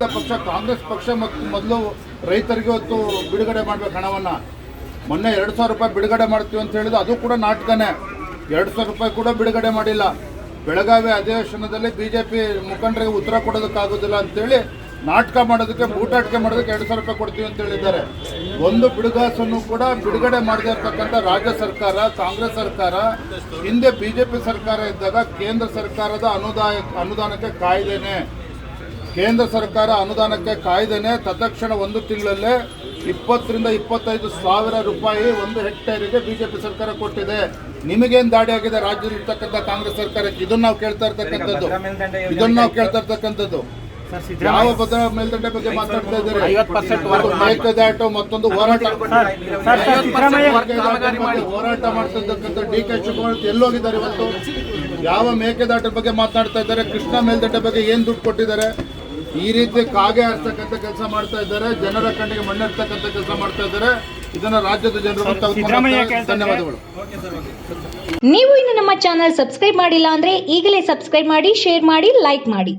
ಪಕ್ಷ ಕಾಂಗ್ರೆಸ್ ಪಕ್ಷ ಮತ್ತು ಮೊದಲು ರೈತರಿಗೆ ಹೊತ್ತು ಬಿಡುಗಡೆ ಮಾಡಬೇಕು ಹಣವನ್ನು. ಮೊನ್ನೆ 2,000 ರೂಪಾಯಿ ಬಿಡುಗಡೆ ಮಾಡ್ತೀವಿ ಅಂತ ಹೇಳಿದ್ರು, ಅದು ಕೂಡ ನಾಟಕನೇ. 2,000 ರೂಪಾಯಿ ಕೂಡ ಬಿಡುಗಡೆ ಮಾಡಿಲ್ಲ. ಬೆಳಗಾವಿ ಅಧಿವೇಶನದಲ್ಲಿ BJP ಮುಖಂಡರಿಗೆ ಉತ್ತರ ಕೊಡೋದಕ್ಕಾಗೋದಿಲ್ಲ ಅಂತೇಳಿ ನಾಟಕ ಮಾಡೋದಕ್ಕೆ, ಬೂಟಾಟಿಕೆ ಮಾಡೋದಕ್ಕೆ 2,000 ರೂಪಾಯಿ ಕೊಡ್ತೀವಿ ಅಂತ ಹೇಳಿದ್ದಾರೆ. ಒಂದು ಬಿಡುಗಾಸನ್ನು ಕೂಡ ಬಿಡುಗಡೆ ಮಾಡದೇ ಇರ್ತಕ್ಕಂಥ ರಾಜ್ಯ ಸರ್ಕಾರ, ಕಾಂಗ್ರೆಸ್ ಸರ್ಕಾರ, ಹಿಂದೆ BJP ಸರ್ಕಾರ ಇದ್ದಾಗ ಕೇಂದ್ರ ಸರ್ಕಾರದ ಅನುದಾನಕ್ಕೆ ಕಾಯ್ದೇನೆ, ಕೇಂದ್ರ ಸರ್ಕಾರ ಅನುದಾನಕ್ಕೆ ಕಾಯ್ದೇನೆ ತತ್ಕ್ಷಣ 1 ತಿಂಗಳಲ್ಲೇ 20 ರಿಂದ 25 ಸಾವಿರ ರೂಪಾಯಿ 1 ಹೆಕ್ಟೇರಿಗೆ BJP ಸರ್ಕಾರ ಕೊಟ್ಟಿದೆ. ನಿಮಗೇನು ದಾಡಿ ಆಗಿದೆ ರಾಜ್ಯದಲ್ಲಿರ್ತಕ್ಕಂಥ ಕಾಂಗ್ರೆಸ್ ಸರ್ಕಾರಕ್ಕೆ? ಇದನ್ನು ನಾವು ಕೇಳ್ತಾ ಇರ್ತಕ್ಕಂಥದ್ದು. ಯಾವ ಭದ್ರಾ ಮೇಲ್ದಂಡೆ ಬಗ್ಗೆ ಮಾತಾಡ್ತಾ ಇದ್ದಾರೆ? ಮೇಕೆದಾಟು ಮತ್ತೊಂದು ಹೋರಾಟ ಮಾಡ್ತಿರ್ತಕ್ಕಂಥ DK ಶಿವಕುಮಾರ್ ಎಲ್ಲೋಗಿದ್ದಾರೆ ಇವತ್ತು? ಯಾವ ಮೇಕೆದಾಟದ ಬಗ್ಗೆ ಮಾತನಾಡ್ತಾ ಇದ್ದಾರೆ? ಕೃಷ್ಣ ಮೇಲ್ದಂಡೆ ಬಗ್ಗೆ ಏನು ದುಡ್ಡು ಕೊಟ್ಟಿದ್ದಾರೆ? ಈ ರೀತಿ ಕಾಗೆ ಹಾರ್ತಕ್ಕಂಥ ಕೆಲಸ ಮಾಡ್ತಾ ಇದ್ದಾರೆ, ಜನರ ಕಣ್ಣಿಗೆ ಮಣ್ಣಿರ್ತಕ್ಕಂಥ ಕೆಲಸ ಮಾಡ್ತಾ ಇದ್ದಾರೆ. ಇದನ್ನ ರಾಜ್ಯದ ಜನರು ಧನ್ಯವಾದಗಳು. ನೀವು ಇನ್ನು ನಮ್ಮ ಚಾನೆಲ್ ಸಬ್ಸ್ಕ್ರೈಬ್ ಮಾಡಿಲ್ಲ ಅಂದ್ರೆ ಈಗಲೇ ಸಬ್ಸ್ಕ್ರೈಬ್ ಮಾಡಿ, ಶೇರ್ ಮಾಡಿ, ಲೈಕ್ ಮಾಡಿ.